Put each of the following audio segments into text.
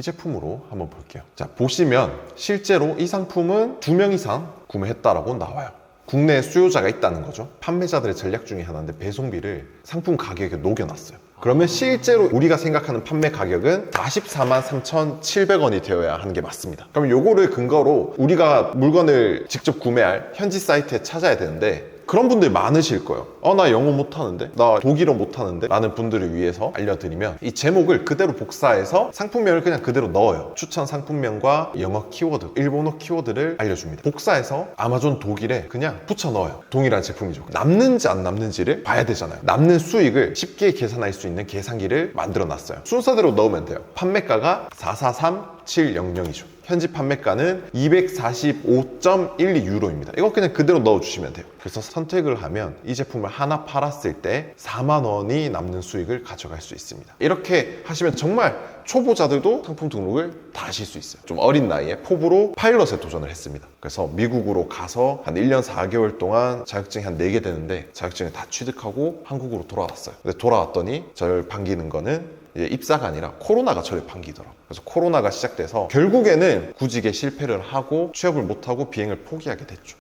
이 제품으로 한번 볼게요. 자, 보시면 실제로 이 상품은 2명 이상 구매했다라고 나와요. 국내에 수요자가 있다는 거죠. 판매자들의 전략 중에 하나인데 배송비를 상품 가격에 녹여놨어요. 그러면 실제로 우리가 생각하는 판매 가격은 44만 3,700원이 되어야 하는 게 맞습니다. 그럼 요거를 근거로 우리가 물건을 직접 구매할 현지 사이트에 찾아야 되는데, 그런 분들이 많으실 거예요. 나 영어 못하는데? 나 독일어 못하는데? 라는 분들을 위해서 알려드리면, 이 제목을 그대로 복사해서 상품명을 그냥 그대로 넣어요. 추천 상품명과 영어 키워드, 일본어 키워드를 알려줍니다. 복사해서 아마존 독일에 그냥 붙여 넣어요. 동일한 제품이죠. 남는지 안 남는지를 봐야 되잖아요. 남는 수익을 쉽게 계산할 수 있는 계산기를 만들어 놨어요. 순서대로 넣으면 돼요. 판매가가 443700이죠. 현지 판매가는 245.12 유로입니다. 이거 그냥 그대로 넣어주시면 돼요. 그래서 선택을 하면 이 제품을 하나 팔았을 때 4만 원이 남는 수익을 가져갈 수 있습니다. 이렇게 하시면 정말 초보자들도 상품 등록을 다 하실 수 있어요. 좀 어린 나이에 포부로 파일럿에 도전을 했습니다. 그래서 미국으로 가서 한 1년 4개월 동안 자격증이 한 4개 되는데 자격증을 다 취득하고 한국으로 돌아왔어요. 근데 돌아왔더니 저를 반기는 거는 이제 입사가 아니라 코로나가 저를 반기더라고요. 그래서 코로나가 시작돼서 결국에는 구직에 실패를 하고 취업을 못하고 비행을 포기하게 됐죠.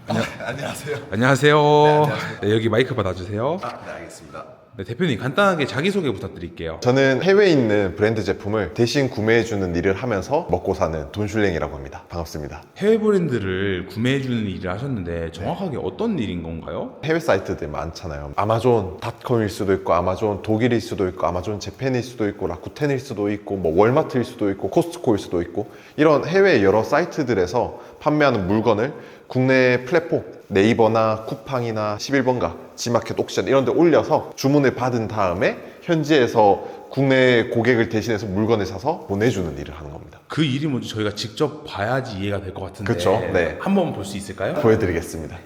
안녕하세요. 안녕하세요. 네, 안녕하세요. 네, 여기 마이크 받아주세요. 네, 알겠습니다. 네, 대표님 간단하게 자기소개 부탁드릴게요. 저는 해외에 있는 브랜드 제품을 대신 구매해주는 일을 하면서 먹고 사는 돈슐랭이라고 합니다. 반갑습니다. 해외 브랜드를 구매해주는 일을 하셨는데 정확하게 어떤 일인 건가요? 해외 사이트들 많잖아요. 아마존.com일 수도 있고, 아마존 독일일 수도 있고, 아마존 재팬일 수도 있고, 라쿠텐일 수도 있고, 뭐 월마트일 수도 있고, 코스트코일 수도 있고, 이런 해외 여러 사이트들에서 판매하는 물건을 국내 플랫폼, 네이버나 쿠팡이나 11번가, 지마켓, 옥션 이런 데 올려서 주문을 받은 다음에 현지에서 국내 고객을 대신해서 물건을 사서 보내주는 일을 하는 겁니다. 그 일이 뭔지 저희가 직접 봐야지 이해가 될 것 같은데 그쵸, 네. 한번 볼 수 있을까요? 보여드리겠습니다.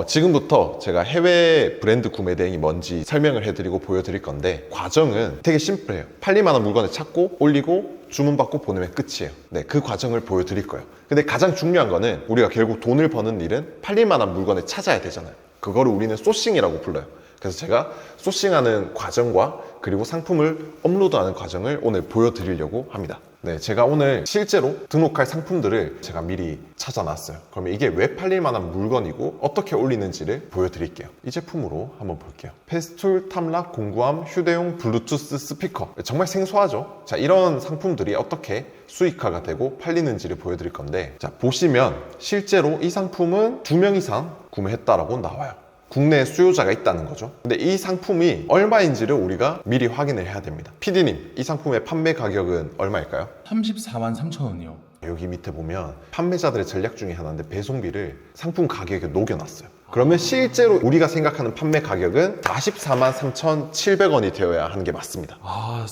지금부터 제가 해외 브랜드 구매 대행이 뭔지 설명을 해드리고 보여드릴 건데, 과정은 되게 심플해요. 팔릴만한 물건을 찾고 올리고 주문받고 보내면 끝이에요. 네, 그 과정을 보여드릴 거예요. 근데 가장 중요한 거는 우리가 결국 돈을 버는 일은 팔릴만한 물건을 찾아야 되잖아요. 그거를 우리는 소싱이라고 불러요. 그래서 제가 소싱하는 과정과 그리고 상품을 업로드하는 과정을 오늘 보여드리려고 합니다. 네, 제가 오늘 실제로 등록할 상품들을 제가 미리 찾아놨어요. 그러면 이게 왜 팔릴 만한 물건이고 어떻게 올리는지를 보여드릴게요. 이 제품으로 한번 볼게요. 페스툴 탐락 공구함 휴대용 블루투스 스피커. 정말 생소하죠? 자, 이런 상품들이 어떻게 수익화가 되고 팔리는지를 보여드릴 건데, 자, 보시면 실제로 이 상품은 2명 이상 구매했다라고 나와요. 국내에 수요자가 있다는 거죠. 근데 이 상품이 얼마인지를 우리가 미리 확인을 해야 됩니다. PD님, 이 상품의 판매 가격은 얼마일까요? 34만 3천원이요. 여기 밑에 보면 판매자들의 전략 중에 하나인데 배송비를 상품 가격에 녹여놨어요. 그러면 실제로 우리가 생각하는 판매 가격은 44만 3,700원이 되어야 하는 게 맞습니다.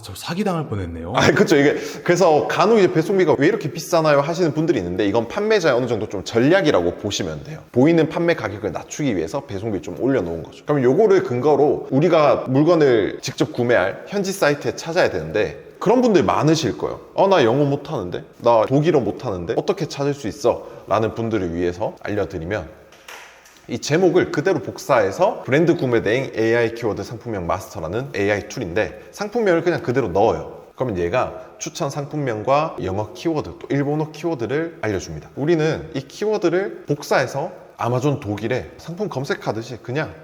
저 사기당할 뻔했네요. 그렇죠. 이게 그래서 간혹 이제 배송비가 왜 이렇게 비싸나요 하시는 분들이 있는데, 이건 판매자의 어느 정도 좀 전략이라고 보시면 돼요. 보이는 판매 가격을 낮추기 위해서 배송비를 좀 올려놓은 거죠. 그럼 요거를 근거로 우리가 물건을 직접 구매할 현지 사이트에 찾아야 되는데, 그런 분들이 많으실 거예요. 나 영어 못하는데? 나 독일어 못하는데? 어떻게 찾을 수 있어? 라는 분들을 위해서 알려드리면, 이 제목을 그대로 복사해서 브랜드 구매 대행 AI 키워드 상품명 마스터라는 AI 툴인데, 상품명을 그냥 그대로 넣어요. 그러면 얘가 추천 상품명과 영어 키워드, 또 일본어 키워드를 알려줍니다. 우리는 이 키워드를 복사해서 아마존 독일에 상품 검색하듯이 그냥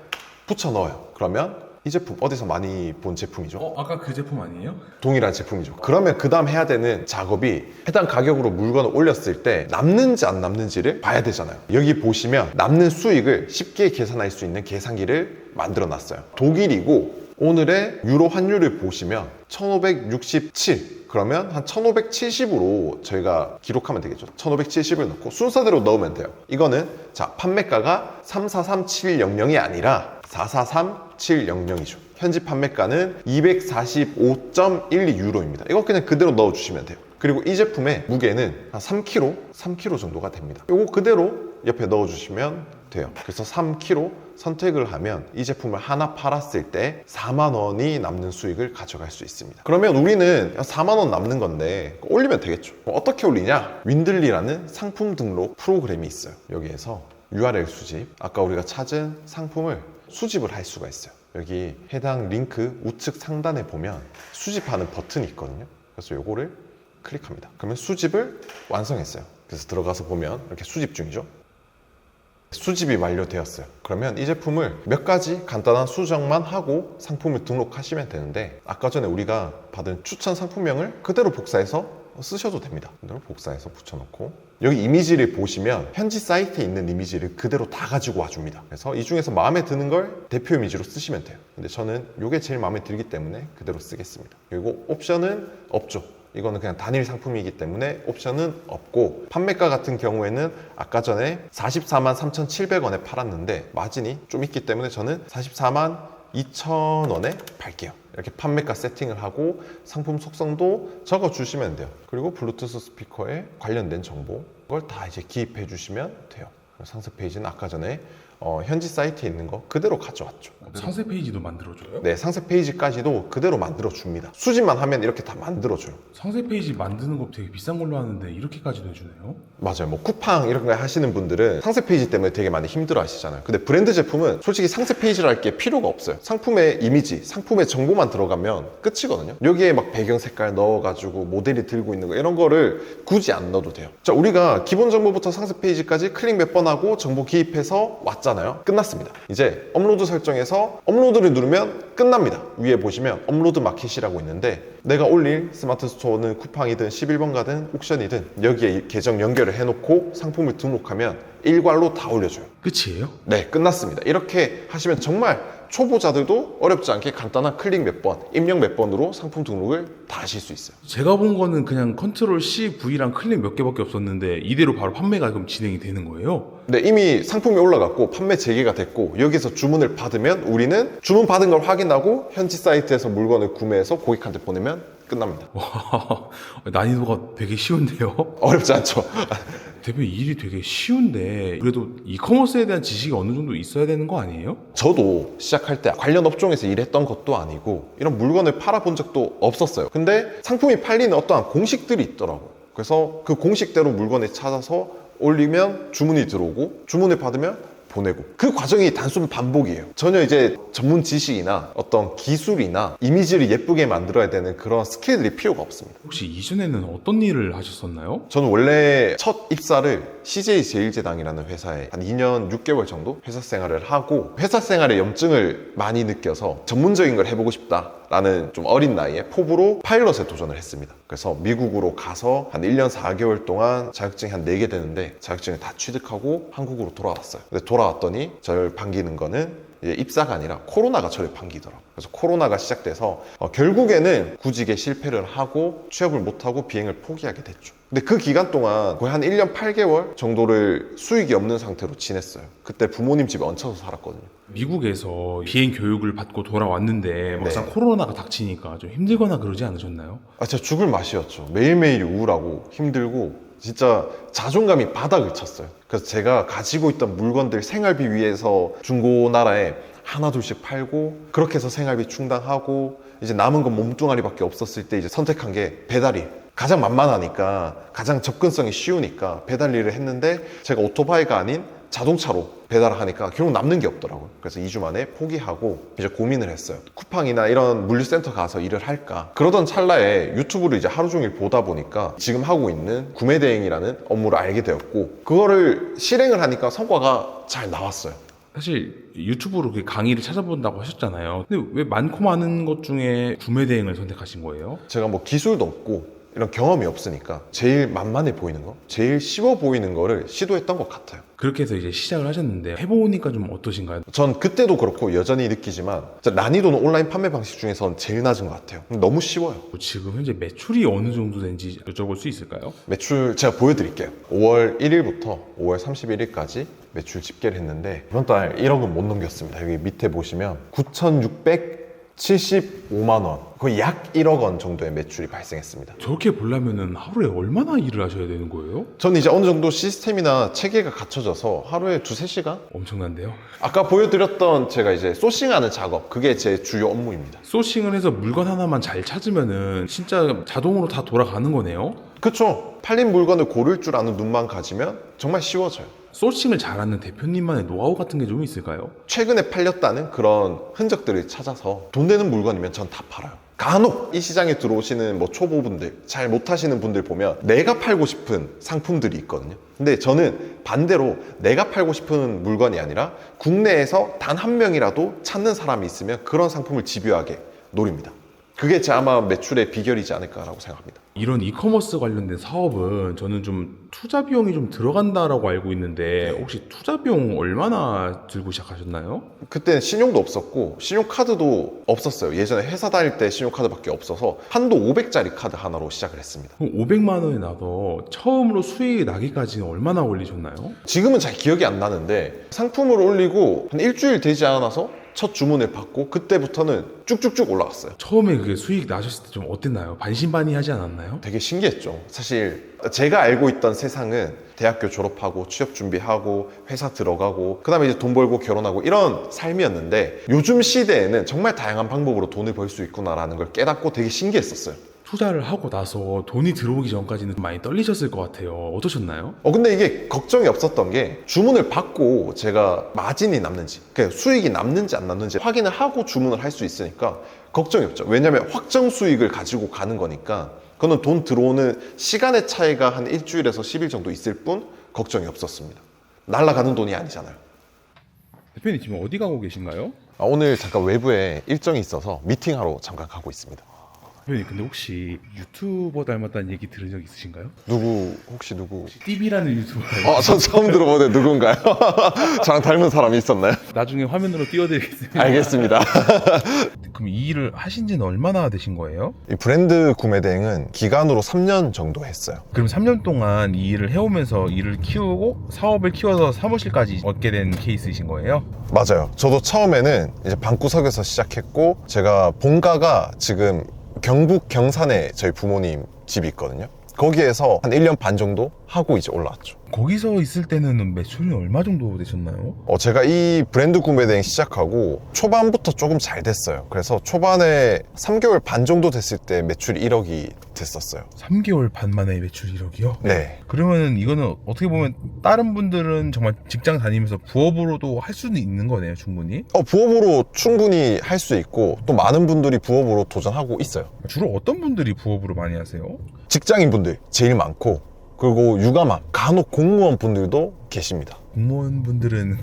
붙여 넣어요. 그러면 이 제품 어디서 많이 본 제품이죠? 아까 그 제품 아니에요? 동일한 제품이죠. 그러면 그 다음 해야 되는 작업이 해당 가격으로 물건을 올렸을 때 남는지 안 남는지를 봐야 되잖아요. 여기 보시면 남는 수익을 쉽게 계산할 수 있는 계산기를 만들어 놨어요. 독일이고 오늘의 유로 환율을 보시면 1567, 그러면 한 1570으로 저희가 기록하면 되겠죠. 1570을 넣고 순서대로 넣으면 돼요. 이거는 자, 판매가가 343700이 아니라 443700이죠. 현지 판매가는 245.12 유로입니다. 이거 그냥 그대로 넣어주시면 돼요. 그리고 이 제품의 무게는 한 3kg 정도가 됩니다. 이거 그대로 옆에 넣어주시면 돼요. 그래서 3kg 선택을 하면 이 제품을 하나 팔았을 때 4만 원이 남는 수익을 가져갈 수 있습니다. 그러면 우리는 4만 원 남는 건데 올리면 되겠죠. 어떻게 올리냐? 윈들리라는 상품 등록 프로그램이 있어요. 여기에서 URL 수집, 아까 우리가 찾은 상품을 수집을 할 수가 있어요. 여기 해당 링크 우측 상단에 보면 수집하는 버튼이 있거든요. 그래서 요거를 클릭합니다. 그러면 수집을 완성했어요. 그래서 들어가서 보면 이렇게 수집 중이죠. 수집이 완료되었어요. 그러면 이 제품을 몇 가지 간단한 수정만 하고 상품을 등록하시면 되는데, 아까 전에 우리가 받은 추천 상품명을 그대로 복사해서 쓰셔도 됩니다. 그대로 복사해서 붙여놓고, 여기 이미지를 보시면 현지 사이트에 있는 이미지를 그대로 다 가지고 와줍니다. 그래서 이 중에서 마음에 드는 걸 대표 이미지로 쓰시면 돼요. 근데 저는 이게 제일 마음에 들기 때문에 그대로 쓰겠습니다. 그리고 옵션은 없죠. 이거는 그냥 단일 상품이기 때문에 옵션은 없고, 판매가 같은 경우에는 아까 전에 44만 3,700원에 팔았는데 마진이 좀 있기 때문에 저는 44만 2,000원에 팔게요. 이렇게 판매가 세팅을 하고 상품 속성도 적어주시면 돼요. 그리고 블루투스 스피커에 관련된 정보, 그걸 다 이제 기입해 주시면 돼요. 상세 페이지는 아까 전에 현지 사이트에 있는 거 그대로 가져왔죠. 상세 페이지도 만들어줘요? 네, 상세 페이지까지도 그대로 만들어줍니다. 수집만 하면 이렇게 다 만들어줘요. 상세 페이지 만드는 거 되게 비싼 걸로 하는데 이렇게까지도 해주네요? 맞아요. 뭐 쿠팡 이런 거 하시는 분들은 상세 페이지 때문에 되게 많이 힘들어 하시잖아요. 근데 브랜드 제품은 솔직히 상세 페이지랄 게 필요가 없어요. 상품의 이미지, 상품의 정보만 들어가면 끝이거든요. 여기에 막 배경 색깔 넣어가지고 모델이 들고 있는 거 이런 거를 굳이 안 넣어도 돼요. 자, 우리가 기본 정보부터 상세 페이지까지 클릭 몇 번 하고 정보 기입해서 왔잖아요. 끝났습니다. 이제 업로드 설정에서 업로드를 누르면 끝납니다. 위에 보시면 업로드 마켓이라고 있는데, 내가 올릴 스마트 스토어는 쿠팡이든 11번 가든 옥션이든 여기에 계정 연결을 해놓고 상품을 등록하면 일괄로 다 올려줘요. 끝이에요? 네, 끝났습니다. 이렇게 하시면 정말 초보자들도 어렵지 않게 간단한 클릭 몇 번, 입력 몇 번으로 상품 등록을 다 하실 수 있어요. 제가 본 거는 그냥 컨트롤 C, V랑 클릭 몇 개밖에 없었는데 이대로 바로 판매가 그럼 진행이 되는 거예요? 네, 이미 상품이 올라갔고 판매 재개가 됐고, 여기서 주문을 받으면 우리는 주문 받은 걸 확인하고 현지 사이트에서 물건을 구매해서 고객한테 보내면 끝납니다. 와, 난이도가 되게 쉬운데요? 어렵지 않죠? 대표님, 일이 되게 쉬운데 그래도 이커머스에 대한 지식이 어느 정도 있어야 되는 거 아니에요? 저도 시작할 때 관련 업종에서 일했던 것도 아니고 이런 물건을 팔아본 적도 없었어요. 근데 상품이 팔리는 어떠한 공식들이 있더라고요. 그래서 그 공식대로 물건을 찾아서 올리면 주문이 들어오고, 주문을 받으면 보내고, 그 과정이 단순 반복이에요. 전혀 이제 전문 지식이나 어떤 기술이나 이미지를 예쁘게 만들어야 되는 그런 스킬들이 필요가 없습니다. 혹시 이전에는 어떤 일을 하셨었나요? 저는 원래 첫 입사를 CJ제일제당이라는 회사에 한 2년 6개월 정도 회사 생활을 하고, 회사 생활에 염증을 많이 느껴서 전문적인 걸 해보고 싶다라는 좀 어린 나이에 포부로 파일럿에 도전을 했습니다. 그래서 미국으로 가서 한 1년 4개월 동안 자격증이 한 4개 되는데 자격증을 다 취득하고 한국으로 돌아왔어요. 근데 돌아왔더니 저를 반기는 거는 이제 입사가 아니라 코로나가 저를 반기더라고요. 그래서 코로나가 시작돼서 결국에는 구직에 실패를 하고 취업을 못하고 비행을 포기하게 됐죠. 근데 그 기간 동안 거의 한 1년 8개월 정도를 수익이 없는 상태로 지냈어요. 그때 부모님 집에 얹혀서 살았거든요. 미국에서 비행 교육을 받고 돌아왔는데 막상 코로나가 닥치니까 좀 힘들거나 그러지 않으셨나요? 진짜 죽을 맛이었죠. 매일매일 우울하고 힘들고 진짜 자존감이 바닥을 쳤어요. 그래서 제가 가지고 있던 물건들 생활비 위해서 중고나라에 하나 둘씩 팔고, 그렇게 해서 생활비 충당하고, 이제 남은 건 몸뚱아리밖에 없었을 때 이제 선택한 게 배달이 가장 만만하니까, 가장 접근성이 쉬우니까 배달 일을 했는데, 제가 오토바이가 아닌 자동차로 배달을 하니까 결국 남는 게 없더라고요. 그래서 2주 만에 포기하고 이제 고민을 했어요. 쿠팡이나 이런 물류센터 가서 일을 할까? 그러던 찰나에 유튜브를 이제 하루 종일 보다 보니까 지금 하고 있는 구매대행이라는 업무를 알게 되었고, 그거를 실행을 하니까 성과가 잘 나왔어요. 사실 유튜브로 그 강의를 찾아본다고 하셨잖아요. 근데 왜 많고 많은 것 중에 구매 대행을 선택하신 거예요? 제가 뭐 기술도 없고 이런 경험이 없으니까 제일 만만해 보이는 거, 제일 쉬워 보이는 거를 시도했던 것 같아요. 그렇게 해서 이제 시작을 하셨는데 해보니까 좀 어떠신가요? 전 그때도 그렇고 여전히 느끼지만 진짜 난이도는 온라인 판매 방식 중에서는 제일 낮은 것 같아요. 너무 쉬워요. 지금 현재 매출이 어느 정도 되는지 여쭤볼 수 있을까요? 매출 제가 보여드릴게요. 5월 1일부터 5월 31일까지 매출 집계를 했는데 이번 달 1억은 못 넘겼습니다. 여기 밑에 보시면 9,675만 원, 거의 약 1억 원 정도의 매출이 발생했습니다. 저렇게 보려면은 하루에 얼마나 일을 하셔야 되는 거예요? 저는 이제 어느 정도 시스템이나 체계가 갖춰져서 하루에 2-3시간? 엄청난데요? 아까 보여드렸던 제가 이제 소싱하는 작업, 그게 제 주요 업무입니다. 소싱을 해서 물건 하나만 잘 찾으면은 진짜 자동으로 다 돌아가는 거네요? 그쵸? 팔린 물건을 고를 줄 아는 눈만 가지면 정말 쉬워져요. 소싱을 잘하는 대표님만의 노하우 같은 게 좀 있을까요? 최근에 팔렸다는 그런 흔적들을 찾아서 돈 되는 물건이면 전 다 팔아요. 간혹 이 시장에 들어오시는 뭐 초보분들, 잘 못하시는 분들 보면 내가 팔고 싶은 상품들이 있거든요. 근데 저는 반대로 내가 팔고 싶은 물건이 아니라 국내에서 단 한 명이라도 찾는 사람이 있으면 그런 상품을 집요하게 노립니다. 그게 제 아마 매출의 비결이지 않을까라고 생각합니다. 이런 이커머스 관련된 사업은 저는 좀 투자 비용이 좀 들어간다라고 알고 있는데 혹시 투자 비용 얼마나 들고 시작하셨나요? 그때는 신용도 없었고 신용카드도 없었어요. 예전에 회사 다닐 때 신용카드밖에 없어서 한도 500짜리 카드 하나로 시작을 했습니다. 그럼 500만 원에 나도 처음으로 수익이 나기까지는 얼마나 걸리셨나요? 지금은 잘 기억이 안 나는데 상품을 올리고 한 일주일 되지 않아서 첫 주문을 받고 그때부터는 쭉쭉쭉 올라갔어요. 처음에 그게 수익 나셨을 때 좀 어땠나요? 반신반의하지 않았나요? 되게 신기했죠. 사실 제가 알고 있던 세상은 대학교 졸업하고 취업 준비하고 회사 들어가고 그 다음에 이제 돈 벌고 결혼하고 이런 삶이었는데 요즘 시대에는 정말 다양한 방법으로 돈을 벌 수 있구나라는 걸 깨닫고 되게 신기했었어요. 투자를 하고 나서 돈이 들어오기 전까지는 많이 떨리셨을 것 같아요. 어떠셨나요? 근데 이게 걱정이 없었던 게 주문을 받고 제가 마진이 남는지 그러니까 수익이 남는지 안 남는지 확인을 하고 주문을 할 수 있으니까 걱정이 없죠. 왜냐하면 확정 수익을 가지고 가는 거니까 그거는 돈 들어오는 시간의 차이가 한 일주일에서 10일 정도 있을 뿐 걱정이 없었습니다. 날아가는 돈이 아니잖아요. 대표님 지금 어디 가고 계신가요? 오늘 잠깐 외부에 일정이 있어서 미팅하러 잠깐 가고 있습니다. 대표님 근데 혹시 유튜버 닮았다는 얘기 들은 적 있으신가요? 혹시 누구? 띠비라는 유튜버 닮았 저 처음 들어보는데 누군가요? 저랑 닮은 사람이 있었나요? 나중에 화면으로 띄워드리겠습니다. 알겠습니다. 그럼 이 일을 하신 지는 얼마나 되신 거예요? 이 브랜드 구매 대행은 기간으로 3년 정도 했어요. 그럼 3년 동안 이 일을 해오면서 일을 키우고 사업을 키워서 사무실까지 얻게 된 케이스이신 거예요? 맞아요. 저도 처음에는 이제 방구석에서 시작했고 제가 본가가 지금 경북 경산에 저희 부모님 집이 있거든요. 거기에서 한 1년 반 정도 하고 이제 올라왔죠. 거기서 있을 때는 매출이 얼마 정도 되셨나요? 제가 이 브랜드 구매 대행 시작하고 초반부터 조금 잘 됐어요. 그래서 초반에 3개월 반 정도 됐을 때 매출이 1억이 됐었어요. 3개월 반 만에 매출 1억이요? 네. 그러면 이거는 어떻게 보면 다른 분들은 정말 직장 다니면서 부업으로도 할 수는 있는 거네요, 충분히. 부업으로 충분히 할 수 있고 또 많은 분들이 부업으로 도전하고 있어요. 주로 어떤 분들이 부업으로 많이 하세요? 직장인 분들 제일 많고 그리고 육아맘, 간혹 공무원 분들도 계십니다. 공무원분들은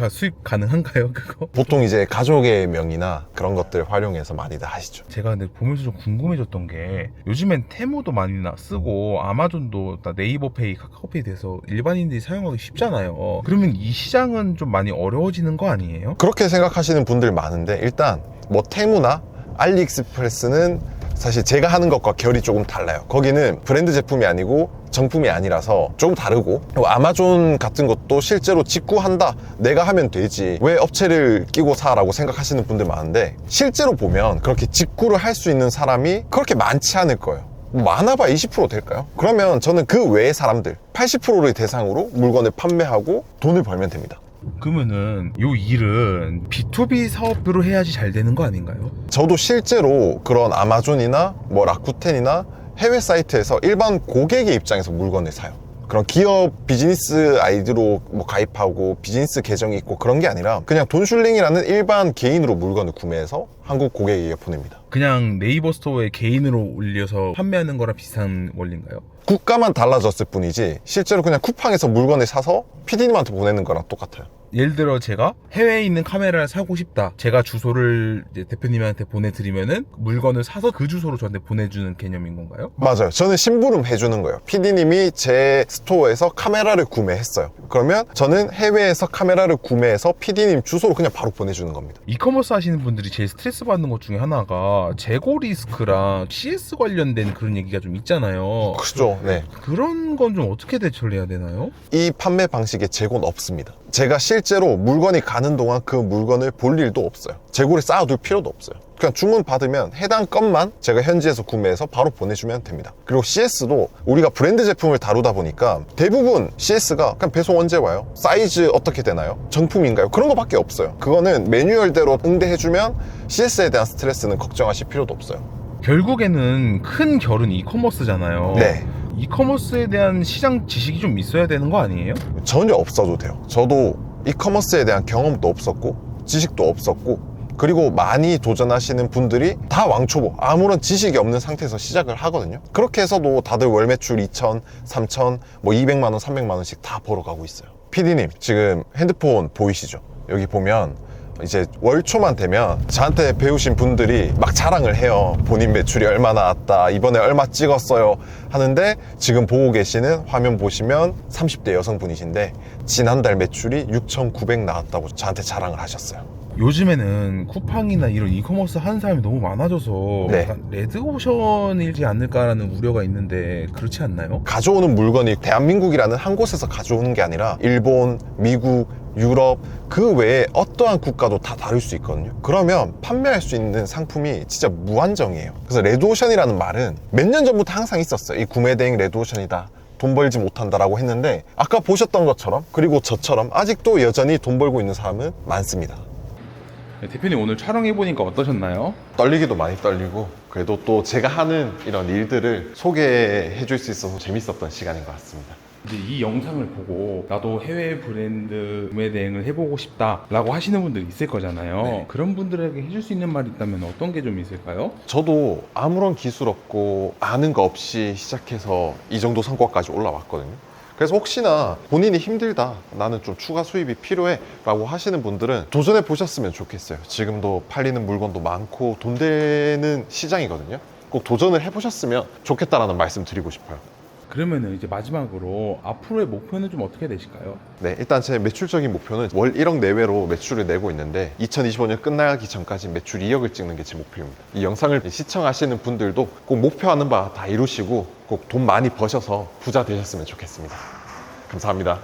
수입 가능한가요, 그거? 보통 이제 가족의 명의나 그런 것들 활용해서 많이들 하시죠. 제가 근데 보면서 좀 궁금해졌던 게 요즘엔 테무도 많이 쓰고 아마존도 네이버페이, 카카오페이 돼서 일반인들이 사용하기 쉽잖아요. 그러면 이 시장은 좀 많이 어려워지는 거 아니에요? 그렇게 생각하시는 분들 많은데 일단 뭐 테무나 알리익스프레스는 사실 제가 하는 것과 결이 조금 달라요. 거기는 브랜드 제품이 아니고 정품이 아니라서 조금 다르고 아마존 같은 것도 실제로 직구한다 내가 하면 되지 왜 업체를 끼고 사라고 생각하시는 분들 많은데 실제로 보면 그렇게 직구를 할 수 있는 사람이 그렇게 많지 않을 거예요. 많아봐 20% 될까요? 그러면 저는 그 외의 사람들 80%를 대상으로 물건을 판매하고 돈을 벌면 됩니다. 그러면은 이 일은 B2B 사업으로 해야지 잘 되는 거 아닌가요? 저도 실제로 그런 아마존이나 뭐 라쿠텐이나 해외 사이트에서 일반 고객의 입장에서 물건을 사요. 그런 기업 비즈니스 아이디로 뭐 가입하고 비즈니스 계정이 있고 그런 게 아니라 그냥 돈슐링이라는 일반 개인으로 물건을 구매해서 한국 고객에게 보냅니다. 그냥 네이버 스토어에 개인으로 올려서 판매하는 거랑 비슷한 원리인가요? 국가만 달라졌을 뿐이지 실제로 그냥 쿠팡에서 물건을 사서 PD님한테 보내는 거랑 똑같아요. 예를 들어 제가 해외에 있는 카메라를 사고 싶다. 제가 주소를 이제 대표님한테 보내드리면은 물건을 사서 그 주소로 저한테 보내주는 개념인 건가요? 맞아요. 저는 심부름 해주는 거예요. PD님이 제 스토어에서 카메라를 구매했어요. 그러면 저는 해외에서 카메라를 구매해서 PD님 주소로 그냥 바로 보내주는 겁니다. 이커머스 하시는 분들이 제일 스트레스 받는 것 중에 하나가 재고 리스크랑 CS 관련된 그런 얘기가 좀 있잖아요. 그죠? 네. 그런 건 좀 어떻게 대처를 해야 되나요? 이 판매 방식에 재고는 없습니다. 제가 실제로 물건이 가는 동안 그 물건을 볼 일도 없어요. 재고를 쌓아둘 필요도 없어요. 그냥 주문 받으면 해당 건만 제가 현지에서 구매해서 바로 보내주면 됩니다. 그리고 CS도 우리가 브랜드 제품을 다루다 보니까 대부분 CS가 그냥 배송 언제 와요? 사이즈 어떻게 되나요? 정품인가요? 그런 거밖에 없어요. 그거는 매뉴얼대로 응대해주면 CS에 대한 스트레스는 걱정하실 필요도 없어요. 결국에는 큰 결은 이커머스잖아요. 네. 이커머스에 대한 시장 지식이 좀 있어야 되는 거 아니에요? 전혀 없어도 돼요. 저도 이커머스에 대한 경험도 없었고 지식도 없었고, 그리고 많이 도전하시는 분들이 다 왕초보, 아무런 지식이 없는 상태에서 시작을 하거든요. 그렇게 해서도 다들 월 매출 2천, 3천, 뭐 200만 원, 300만 원씩 다 벌어가고 있어요. PD님, 지금 핸드폰 보이시죠? 여기 보면 이제 월 초만 되면 저한테 배우신 분들이 막 자랑을 해요. 본인 매출이 얼마 나왔다, 이번에 얼마 찍었어요 하는데, 지금 보고 계시는 화면 보시면 30대 여성분이신데 지난달 매출이 6,900 나왔다고 저한테 자랑을 하셨어요. 요즘에는 쿠팡이나 이런 이커머스 하는 사람이 너무 많아져서 네. 약간 레드오션이지 않을까라는 우려가 있는데 그렇지 않나요? 가져오는 물건이 대한민국이라는 한 곳에서 가져오는 게 아니라 일본, 미국, 유럽, 그 외에 어떠한 국가도 다 다를 수 있거든요. 그러면 판매할 수 있는 상품이 진짜 무한정이에요. 그래서 레드오션이라는 말은 몇 년 전부터 항상 있었어요. 이 구매대행 레드오션이다, 돈 벌지 못한다라고 했는데, 아까 보셨던 것처럼, 그리고 저처럼 아직도 여전히 돈 벌고 있는 사람은 많습니다. 네, 대표님 오늘 촬영해보니까 어떠셨나요? 떨리기도 많이 떨리고, 그래도 또 제가 하는 이런 일들을 소개해 줄 수 있어서 재밌었던 시간인 것 같습니다. 이제 이 영상을 보고 나도 해외 브랜드 구매 대행을 해보고 싶다라고 하시는 분들이 있을 거잖아요. 네. 그런 분들에게 해줄 수 있는 말이 있다면 어떤 게 좀 있을까요? 저도 아무런 기술 없고 아는 거 없이 시작해서 이 정도 성과까지 올라왔거든요. 그래서 혹시나 본인이 힘들다, 나는 좀 추가 수입이 필요해 라고 하시는 분들은 도전해 보셨으면 좋겠어요. 지금도 팔리는 물건도 많고 돈 되는 시장이거든요. 꼭 도전을 해보셨으면 좋겠다라는 말씀 드리고 싶어요. 그러면은 이제 마지막으로 앞으로의 목표는 좀 어떻게 되실까요? 네, 일단 제 매출적인 목표는 월 1억 내외로 매출을 내고 있는데, 2025년 끝나기 전까지 매출 2억을 찍는 게 제 목표입니다. 이 영상을 시청하시는 분들도 꼭 목표하는 바 다 이루시고 꼭 돈 많이 버셔서 부자 되셨으면 좋겠습니다. 감사합니다.